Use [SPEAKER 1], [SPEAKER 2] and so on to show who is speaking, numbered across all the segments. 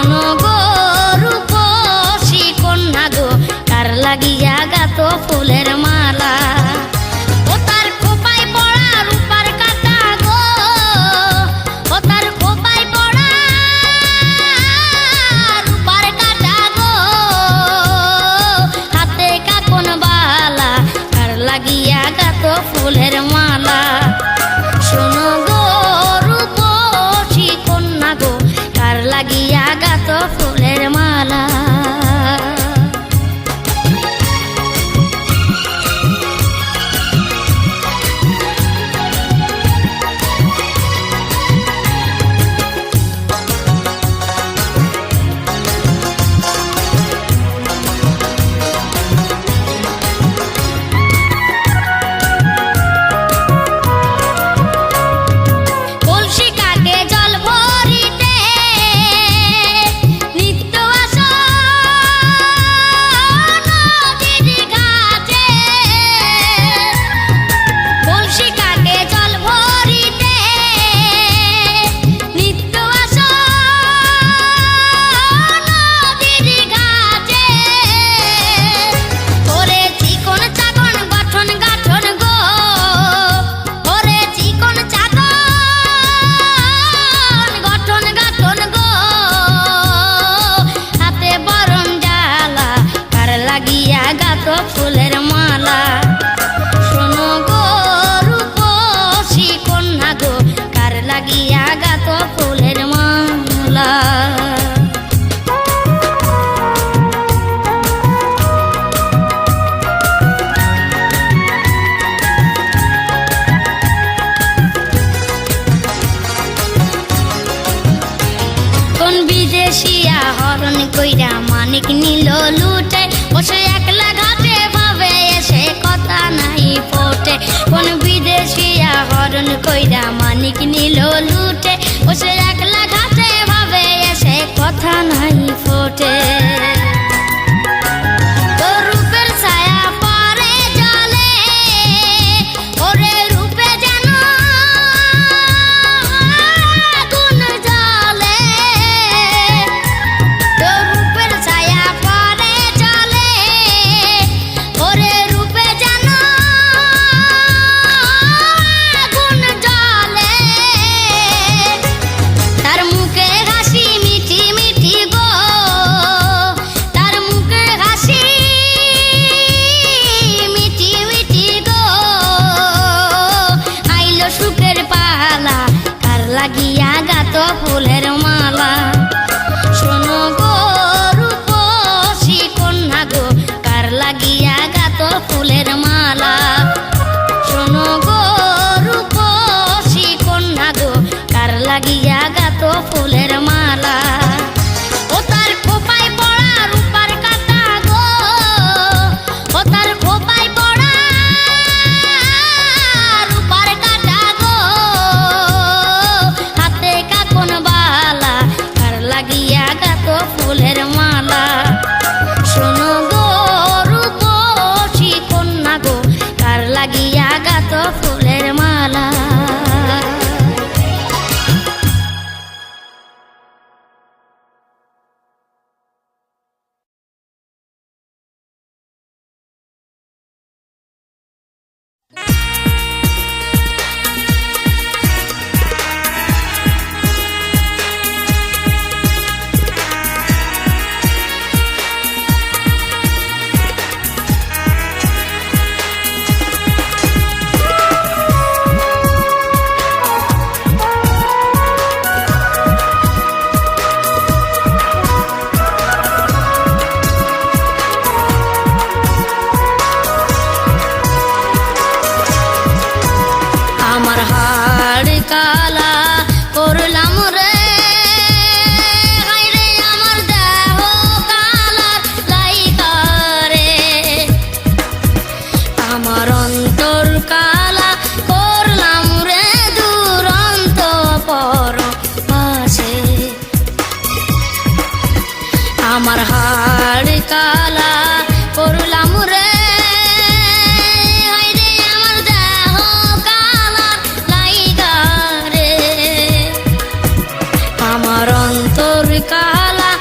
[SPEAKER 1] শোনো গো রূপসী কন্যা গো, কার লাগিয়া গাত ফুলের মালা। ও তার খোপায় পড়া রূপার কাঁটা গো, ও তার খোপায় পড়া রূপার কাঁটা গো, হাতে কাকন বালা, কার লাগিয়া গাত ফুলের মালা। শোনো গো রূপসী কন্যা গো, কার লাগিয়া গাত ফুলের মালা। ফুলের মালা। শোনো গো রূপসী কন্যা গো, কার লাগিয়া গাত ফুলের মালা। কোন বিদেশিয়া হরণ কইরা মানিক নিল লুটে, বসে একলা ঘাটে ভাবে এসে কথা নাই ফোটে। কোন বিদেশিয়া হরণ কইরা মানিক নিল লুটে, বসে একলা ঘাটে ভাবে এসে কথা নাই ফোটে। রূপের ছায়া পরে জলে, ওরে রূপে যেন আগুন জ্বলে। রূপের ছায়া পরে জলে, ওরে রূপে যেন আগুন জ্বলে। তার মুখে হাসি মিঠি মিঠি গো, তার মুখে হাসি মিঠি মিঠি গো, আইলো সুখের পালা, কার লাগিয়া গাত ফুলের মালা। শোনো গো রূপসী কন্যা গো, কার লাগিয়া গাত ফুলের মালা। শোনো গো রূপসী কন্যা গো, কার লাগিয়া গাত ফুলের মালা। ও তার খোপায় পড়া রূপার কাঁটা গো, ও তার খোপায় পড়া রূপার কাঁটা গো, হাতে কাকন বালা, কার লাগিয়া গাত ফুলের মালা। শোনো গো রূপসী কন্যা গো, কার লাগিয়া গাত ফুলের মালা। আমার হাড় কালা করলাম রে, হায় রে আমার দেহ কালার লাইকা রে। আমার অন্তর কালা করলাম রে, দুরন্ত পর পাশে। আমার হাড় কালা করলাম রে, হায় রে আমার দেহ কালার লাইকা রে। আমার অন্তর কালা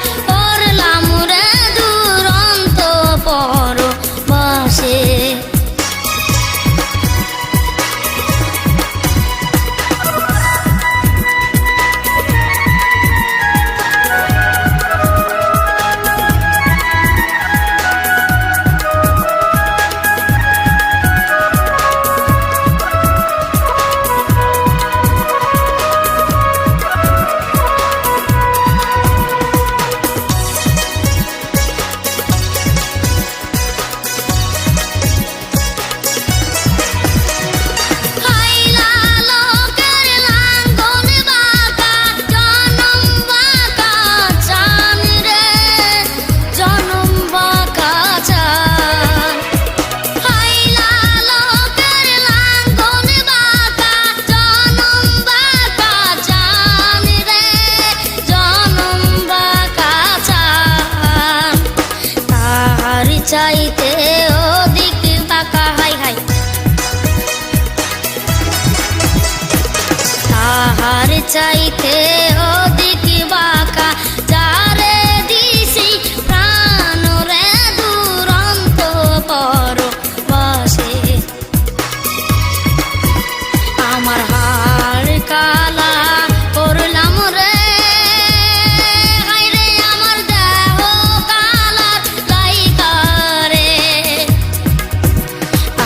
[SPEAKER 1] চাইতে ওদিক বাঁকা, হাই হাই তাহার চাইতে ওদিক বাঁকা, যারে দিছি প্রাণ রে দুরন্ত পরবাসে। আমার হাড় কালা করলাম রে, হায় রে আমার দেহ কালার লাইকা রে,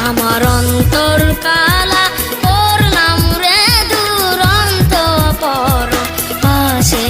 [SPEAKER 1] আমার অন্তর কালা করলাম রে দুরন্ত পরবাসে।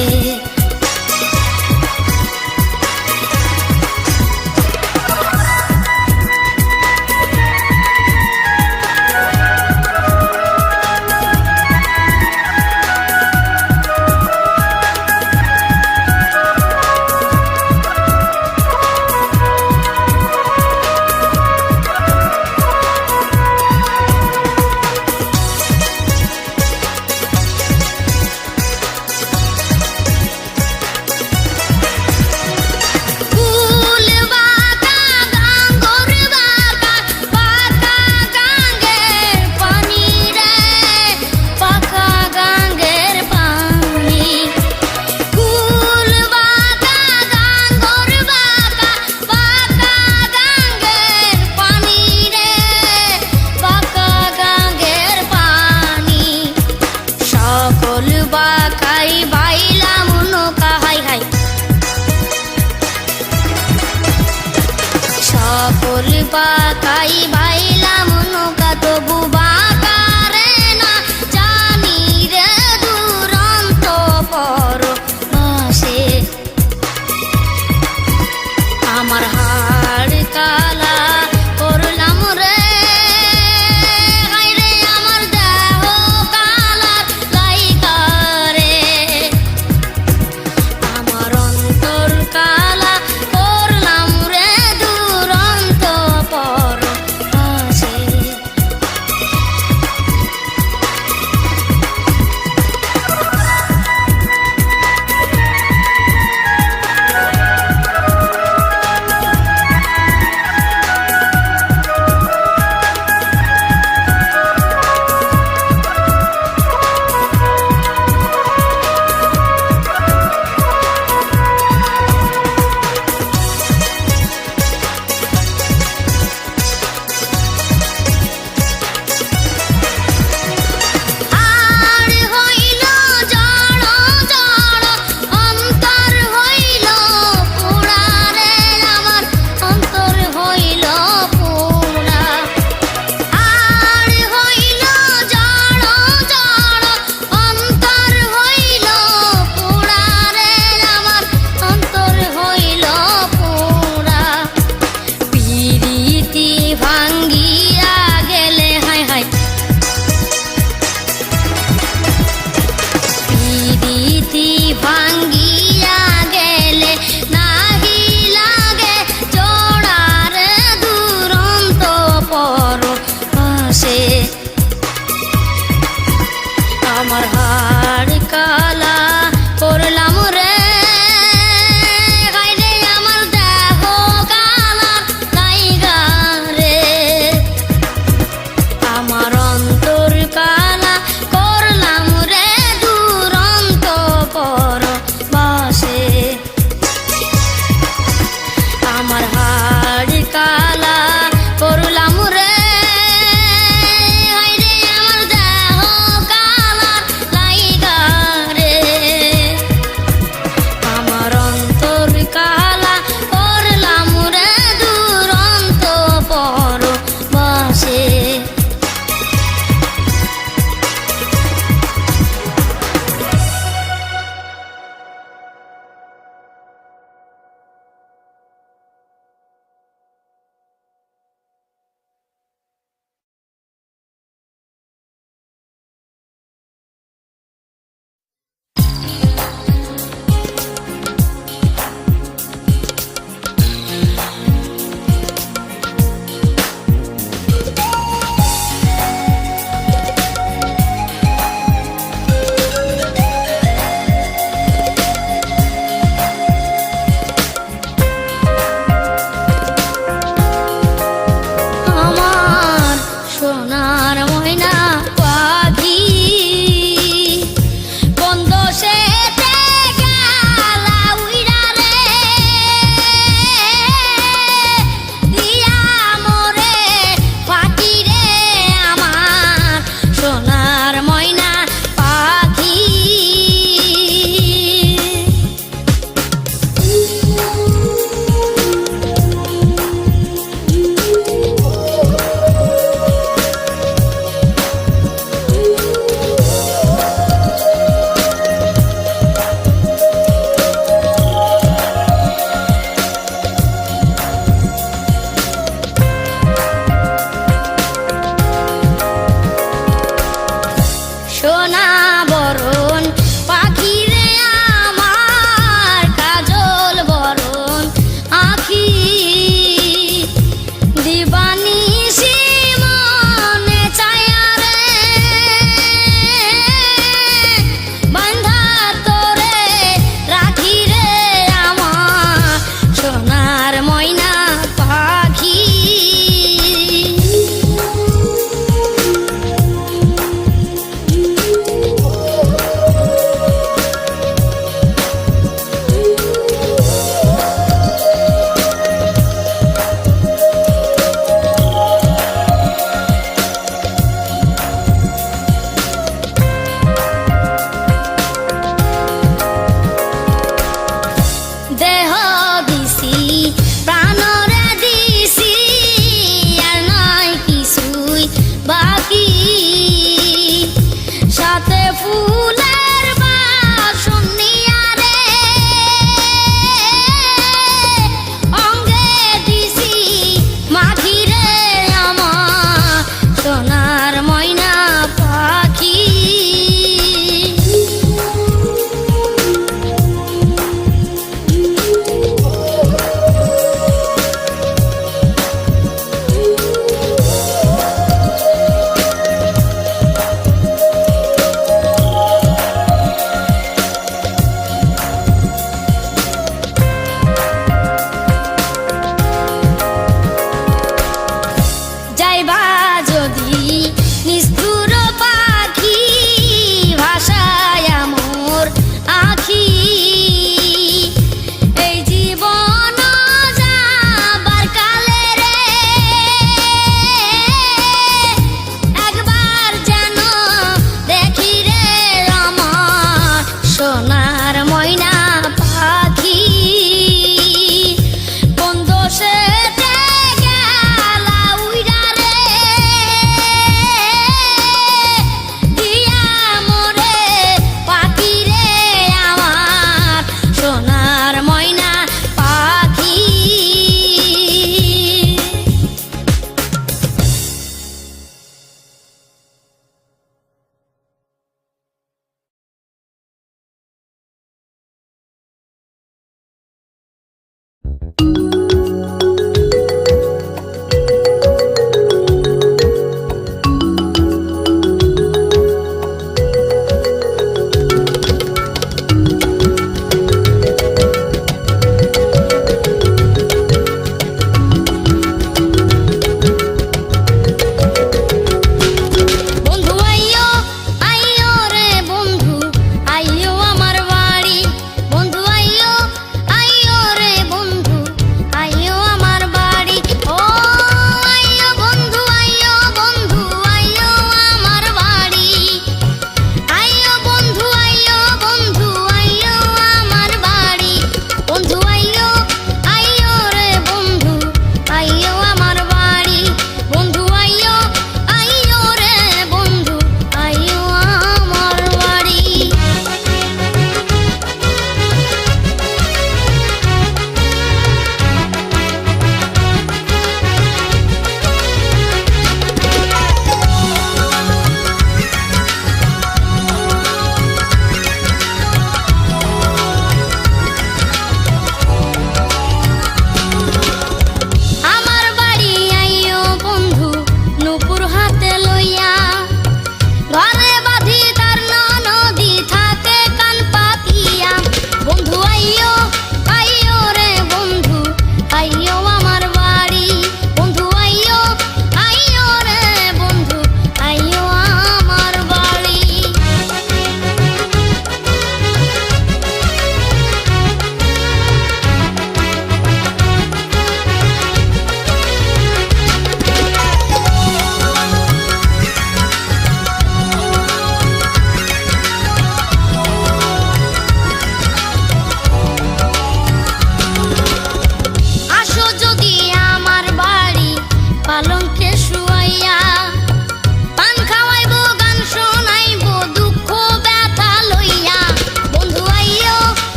[SPEAKER 1] সকল বাঁকাই বাইলাম নৌকা, তবু বাঁকা রে না জানি রে দুরন্ত পরবাসে। আমার হাড় কালা করলাম রে, হায় রে আমার দেহ কালার লাইকা রে, আমার অন্তর কালা করলাম রে দুরন্ত পরবাসে।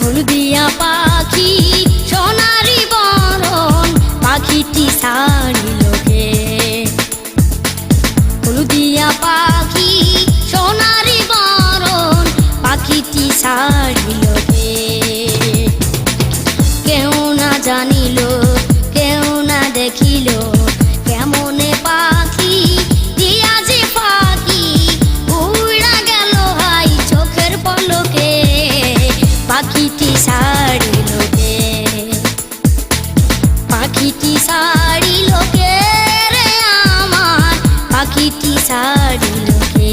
[SPEAKER 1] হলদিয়া পাখি সোনারি বরণ পাখিটি ছাড়িল কে হলদিয়া পাখি সোনারি বরণ পাখিটি ছাড়িল কে কেউ না জানিল কেউ না দেখিল কেমনে পাখি দিয়া যে পাখি উড়া গেল হাই চোখের পলকে পাখিটি ছাড়িল কে পাখিটি ছাড়িল কে রে আমার পাখিটি ছাড়িল কে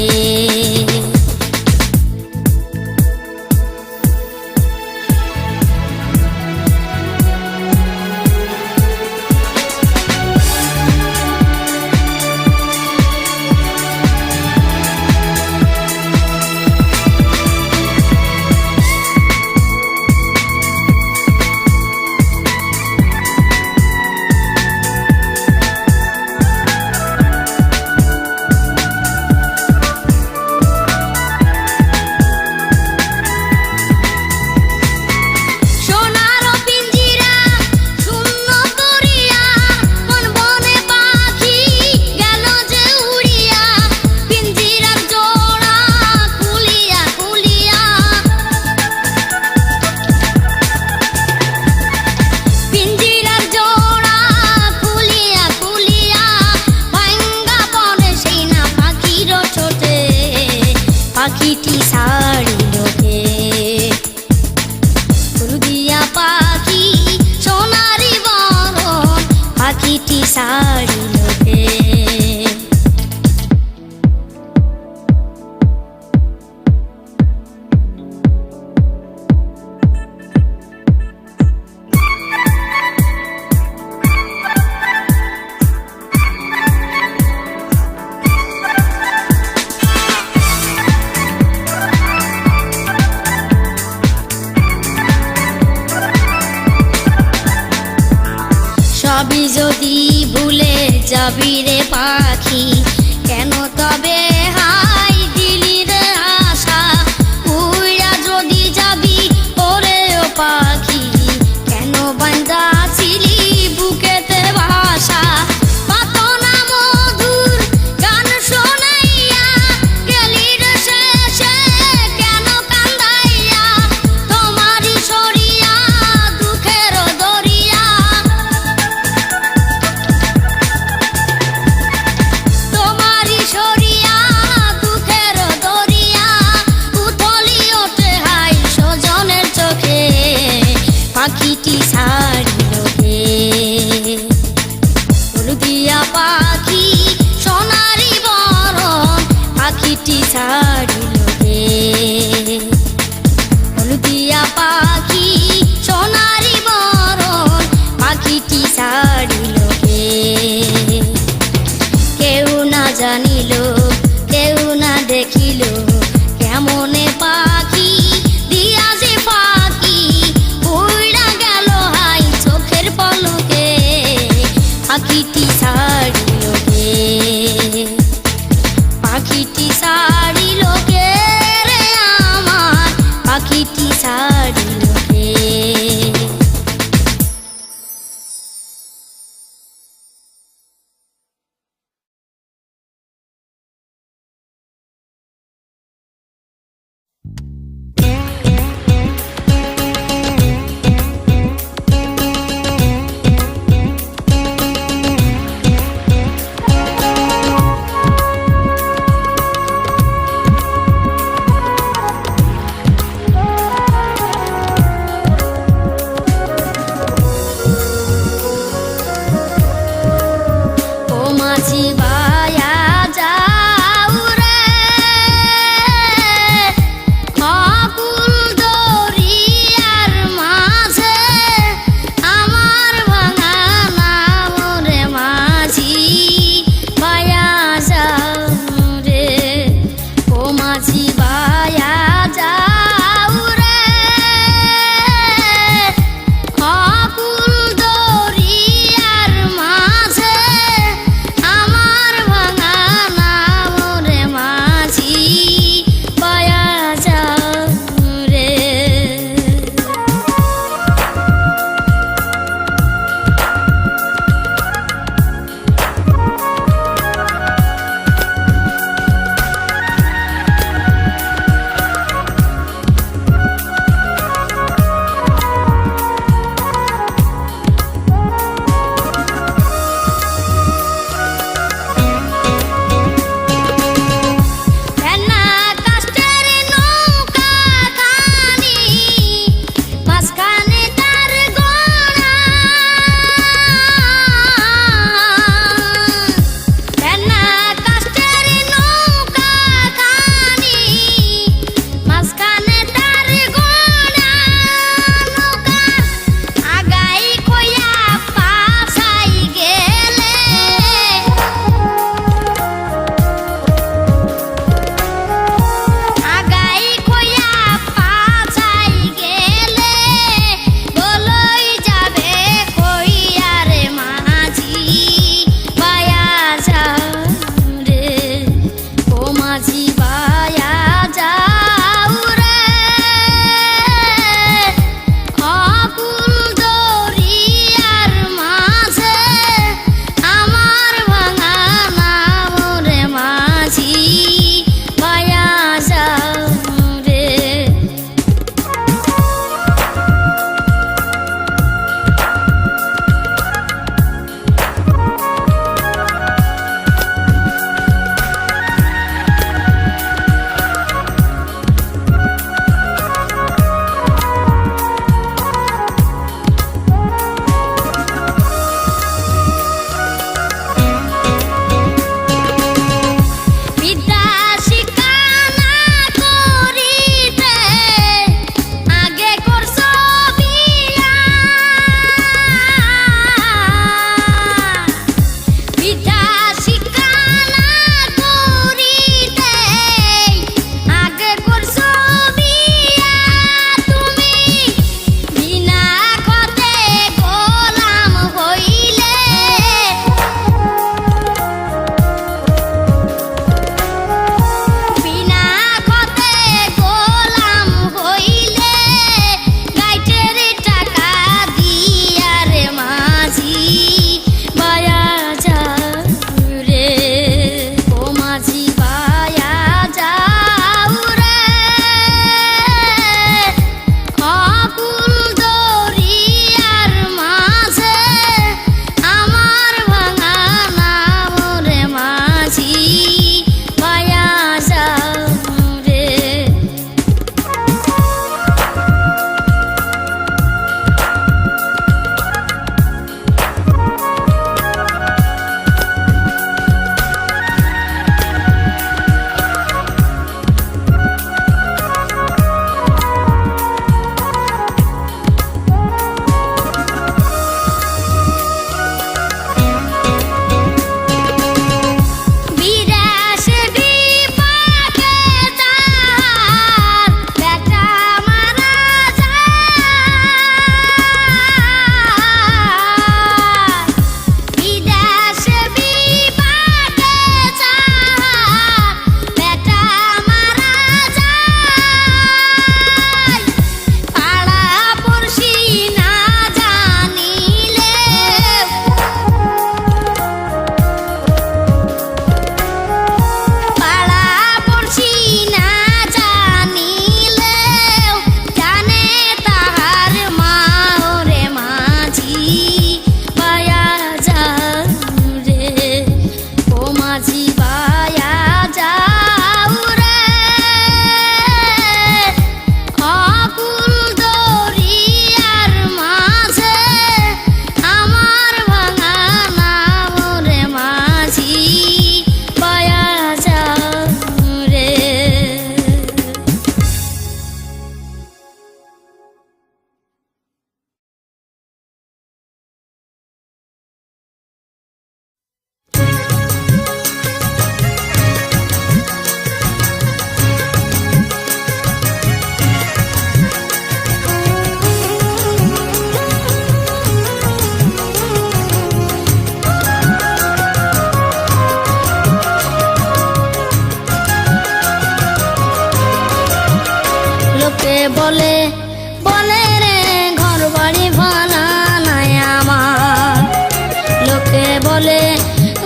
[SPEAKER 1] পাখিটি ছাড়িল কে হলদিয়া পাখি সোনারি বরণ পাখিটি ছাড়িল কে সবই যদি ভুলে যাবি রে পাখি কেন তবে হাই দিলি রে আশা উড়া যদি যাবি ওরে ও পাখি কেন বান্ধা ছিলি বুকেতে ভাষা পাতনা মধুর গান শোনাইয়া গেলি রে শেষে কেন কান্দাইয়া তোমারই সরিয়া দুঃখের দরিয়া তোমারই সরিয়া দুঃখের দরিয়া উথলি ওঠে হাই স্বজনের চোখে পাখিটি ছাড়িল কে হলদিয়া পাখি সোনারি বরণ পাখিটি ছাড়িল কে হলদিয়া পাখি সোনারি বরণ পাখিটি ছাড়িল কে কেউ না জানিল কেউ না দেখিল কেমনে পাখি দিয়া যে পাখি উড়া গেল হাই চোখের পলকে পাখিটি ছাড়িল কে পাখিটি ছাড়িল কে রে আমার পাখিটি ছাড়িল কে বলে বলে রে ঘর বাড়ি ভালা নাই আমার, লোকে বলে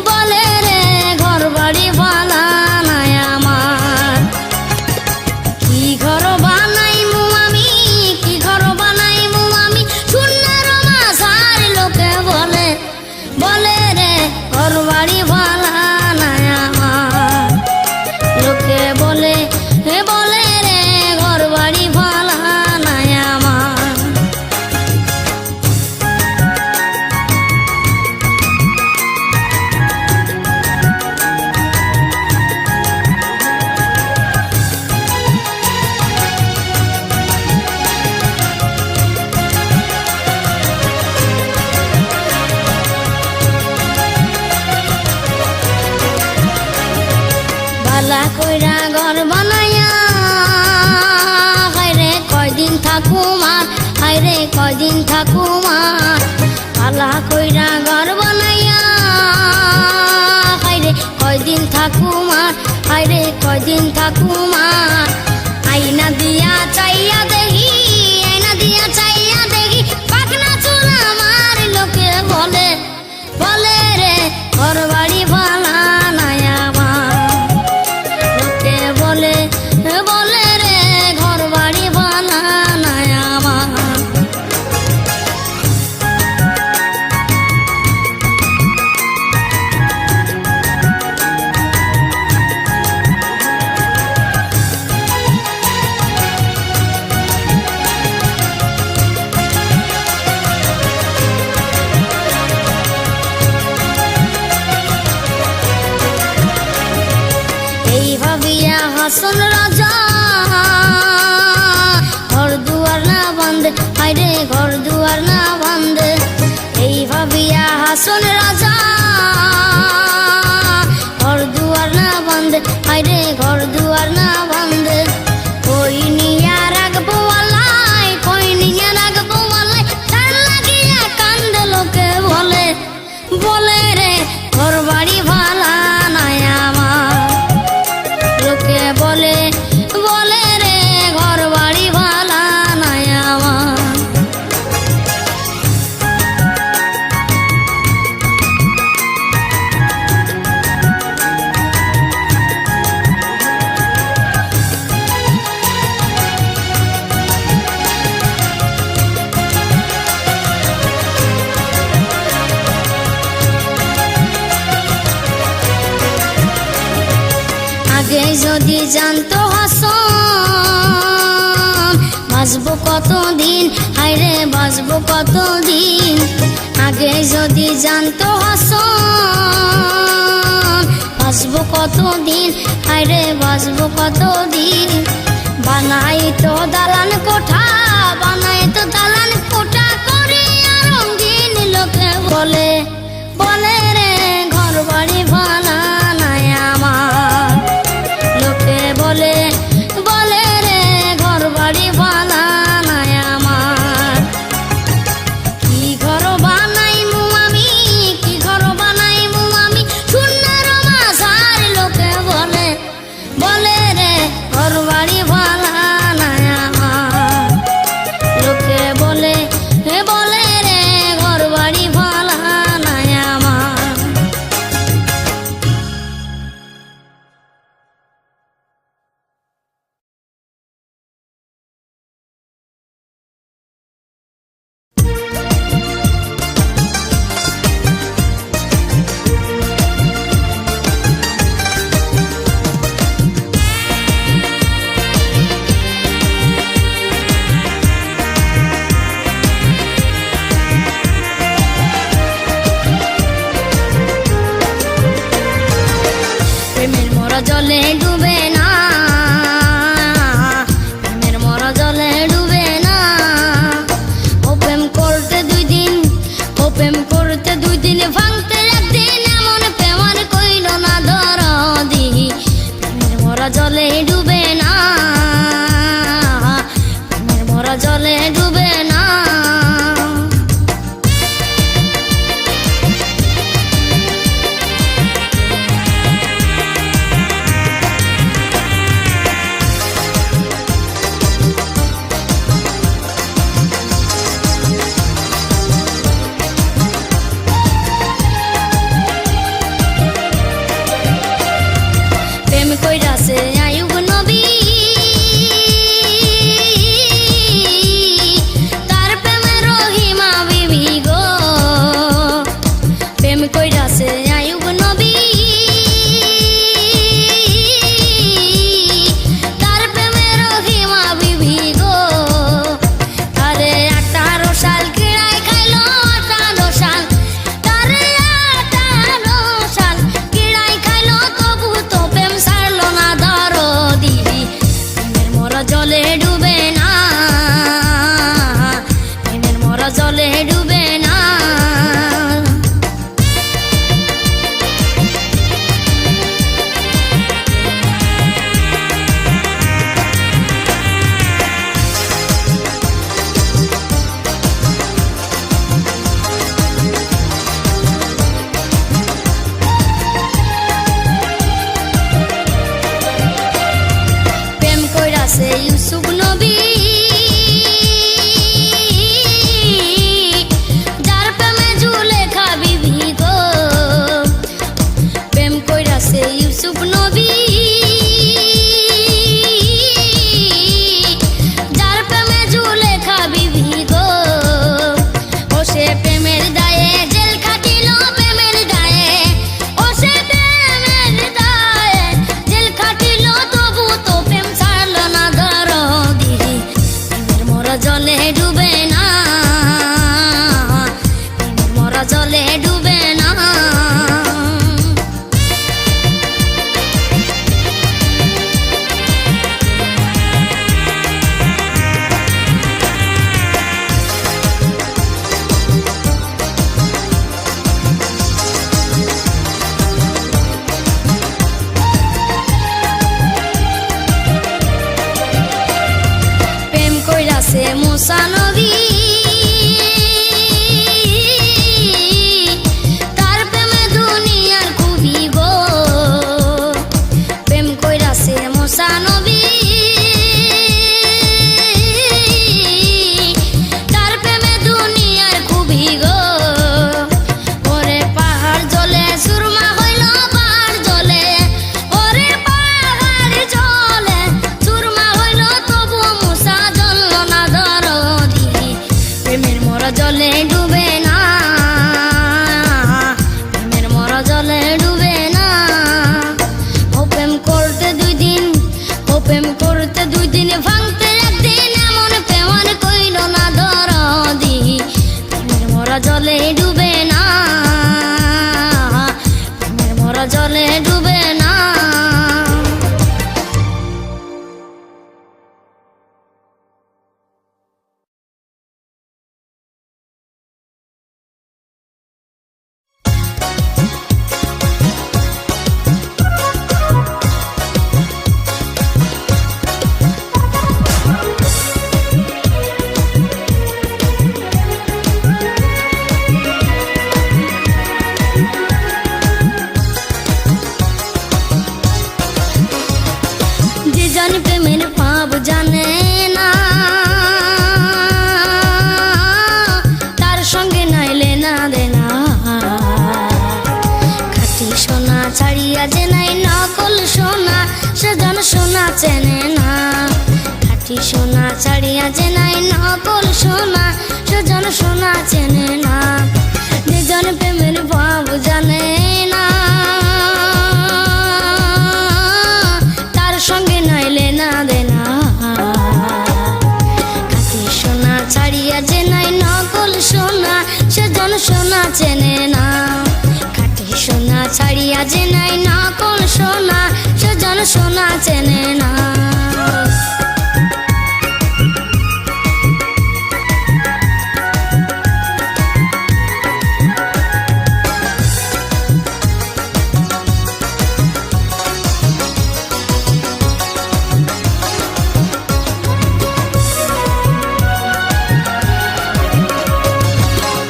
[SPEAKER 1] বলে রে ঘর বাড়ি ভালা নাই আমার। কি ঘর বানাইমু আমি, কি ঘর বানাইমু আমি শূন্যের মাঝার, লোকে বলে বলে রে ঘর বাড়ি ভালা নাই আমার, লোকে বলে বলে রে ঘর বাড়ি ভালা নাই আমার। ভালা কইরা ঘর বানাইয়া হায়রে কয়দিন থাকুমার, হায়রে কয়দিন থাকুমার। ভালা কইরা ঘর বানাইয়া হায়রে কয়দিন থাকুমার, হায়রে কয়দিন থাকুমার। আইনা দিয়া চাইয়া দেখি, আইনা দিয়া চাইয়া দেখি পাখনা চুল আমার, লোকে বলে বলে রে ঘর বাড়ি ভালা নাই আমার, লোকে বলে বলে রে ঘর বাড়ি ভালা নাই আমার। এই ভাবিয়া হাসন রাজা ঘর দুয়ার না বান্ধে, হায়রে ঘর দুয়ার না বান্ধে। এই ভাবিয়া হাসন রাজা ঘর দুয়ার না বান্ধে, হায়রে ঘর দুয়ার না বান্ধে। কই নিয়া রাখবো আলাই, কই নিয়া রাখবো আলাই, তার লাগিয়া কান্দে, লোকে বলে বলে রে ঘর বাড়ি ভালা নাই আমার, লোকে বলে বলে রে ঘর বাড়ি ভালা নাই আমার। আগে যদি জানতো হাসন বাঁচবো কতদিন, হায়রে বাঁচবো কতদিন। আগে যদি জানতো হাসন বাঁচবো কতদিন, হায়রে বাঁচবো কতদিন। বানাই তো দালান কোঠা, বানাই তো দালান কোঠা করে রঙিন, লোকে বলে বলে রে ঘর বাড়ি ভালা নাই আমার, লোকে বলে বলে রে ঘর বাড়ি ভালা নাই আমার। কি ঘর বানাইমু আমি, কি ঘর বানাইমু আমি শূন্যের মাঝার, লোকে বলে বলে রে ঘর বাড়ি ভালা নাই আমার। কইরাছে মুসা নবী তার প্রেমে দুনিয়ার খুবই গো প্রেম কইরাছে মুসা নবী তার প্রেমে দুনিয়ার খুবই গো ওরে পাহাড় জ্বলে সুরমা হইল পাহাড় জ্বলে ওরে পাহাড় জ্বলে সুরমা হইল তবু মুসা জ্বলল না দরদি প্রেমের মরা জলে ডুবে না প্রেমের মরা জলে ডুবে না ও প্রেম করতে দুই দিন ও প্রেম করতে দুই দিন ভাঙতে একদিন এমন প্রেমান কইল না দরদি প্রেমের মরা জলে ডুবে না প্রেমের মরা জলে ডুবে না যে জন প্রেমের পাপ জানে না তার সঙ্গে নাইলে না দেনা খাঁটি সোনা ছাড়িয়া যে নাই নকল সোনা সে জন সোনা চেনে না খাঁটি সোনা ছাড়িয়া যে নাই নকল সোনা সে জন সোনা চেনে না যে জন প্রেমের পাপ জানে না তার সঙ্গে নাইলে না দেনা খাঁটি সোনা ছাড়িয়া যে নাই নকল সোনা সে জন সোনা চেনে না খাঁটি সোনা ছাড়িয়া যে নাই নকল সোনা সে জন সোনা চেনে না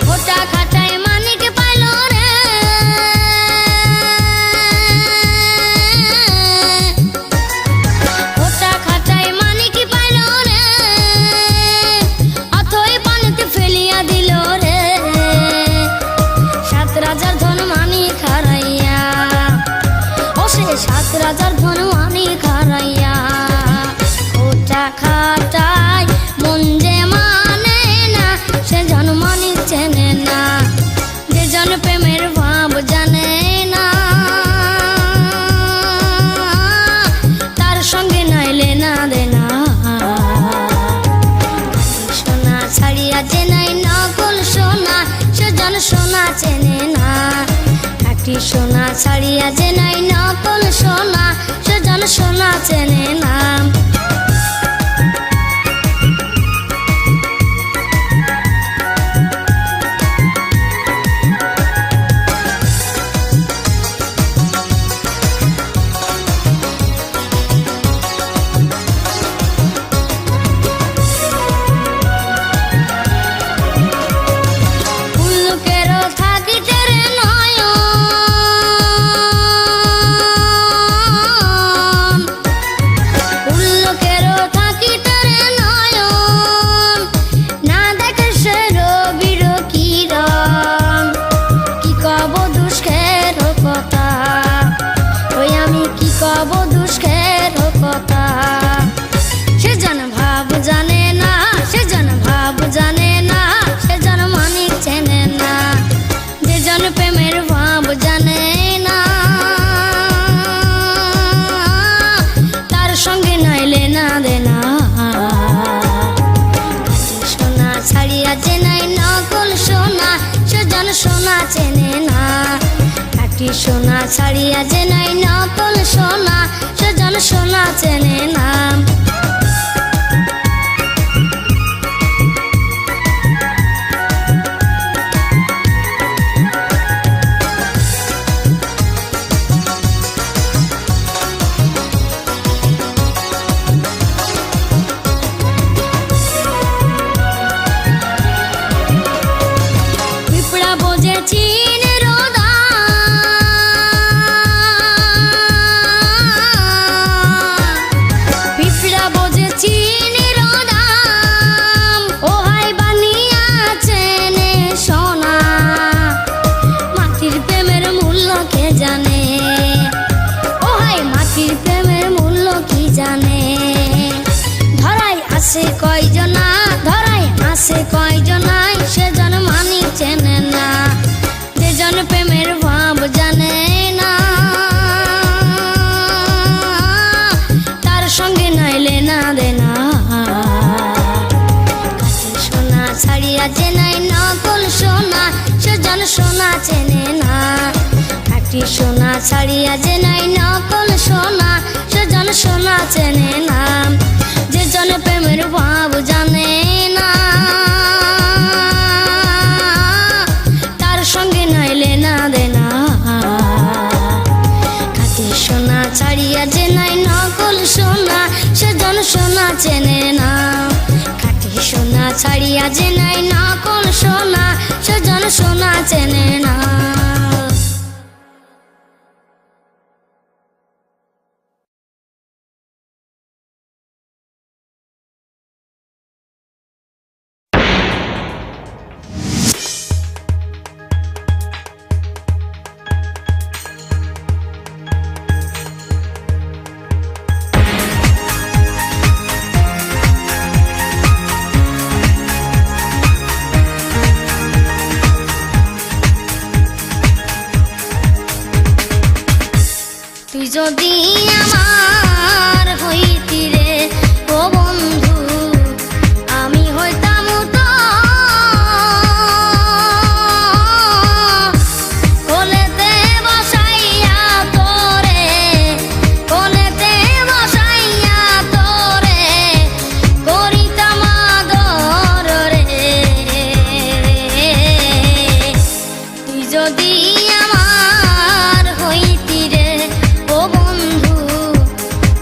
[SPEAKER 1] ওটা খাটায় মানিক পাইল রে ওটা খাটায় মানিক পাইল রে অথই পানিতে ফেলিয়া দিল রে সাত রাজার ধন মানিক হারাইয়া ও সে সাত রাজার ধন মানিক হারাইয়া ওটা খাটায় মন যে মানে না সে জন মানিক চেনে না যে জন প্রেমের ভাব জানে না তার সঙ্গে নাইলে না দেনা খাঁটি সোনা ছাড়িয়া যে নাই নকল সোনা সে জন সোনা চেনে না খাঁটি সোনা ছাড়িয়া যে নাই নকল সোনা সে জন সোনা চেনে না উল্লুকেরও থাকিতে রে নয়ন কয়জনা ধরায় আছে কয়জনাই সেজন মানিক চেনে না যেজন প্রেমের ভাব জানে না তার সঙ্গে নাইলে না দেনা কাছে সোনা ছাড়িয়া যে নাই নকল সোনা সেজন সোনা চেনে না খাঁটি সোনা ছাড়িয়া যে নাই নকল সোনা সেজন সোনা চেনে না যেজন প্রেমের ভাব জানে না তার সঙ্গে নাইলে না দেনা খাঁটি সোনা ছাড়িয়া যে নাই নকল সোনা সেজন সোনা চেনে না খাঁটি সোনা ছাড়িয়া যে নাই নকল সোনা সেজন সোনা চেনে না তুই যদি আমার হইতি রে ও বন্ধু আমি হইতাম তো কোলেতে বসাইয়া তোরে কোলেতে বসাইয়া তোরে করিতাম আদর রে তুই যদি আমার হইতি রে ও বন্ধু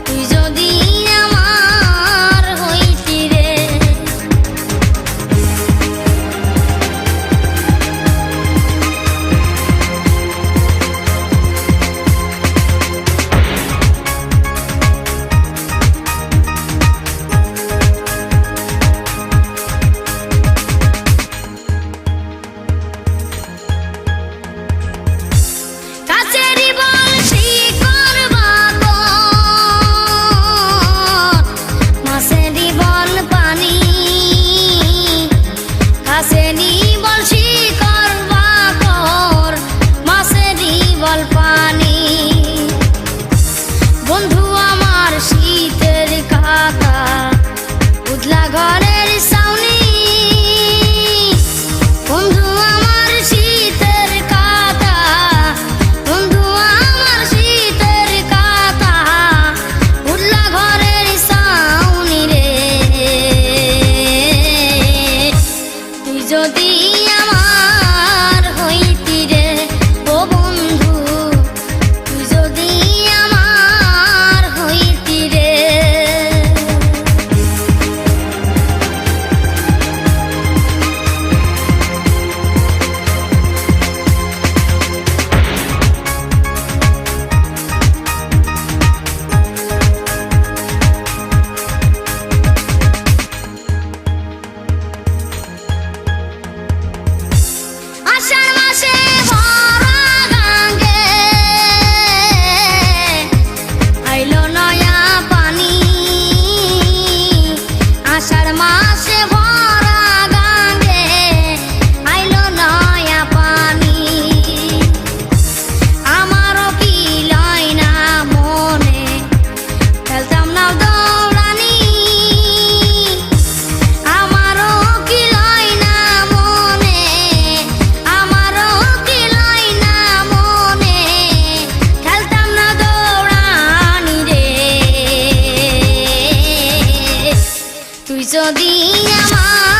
[SPEAKER 1] তুই যদি আমার হইতি রে কাছেরই বলছি করবা তো মাছেরই বল পানি কাছেরই বলছি করবা কর মাছেরই বল পানি বন্ধু আমার শীতের খাতা উজলা ঘরের সাউনি বন্ধু আমার শীতের খাতা বন্ধু আমার শীতের কাতা উঠলা ঘরের সাউনি রে তুই যদি আমার হইতি রে ও বন্ধু তুই যদি আমার হইতি রে আষাঢ় মাসে ভরা গাঙ্গে আইলো নয়া পানি আষাঢ় মাসে ভরা গাঙ্গে আইলো নয়া পানি আমারও কি লয় না মনে খেলতাম না দৌড়ানি আমারও কি লয় না মনে আমারও কি লয় না মনে খেলতাম না দৌড়ানি রে তুই যদি আমার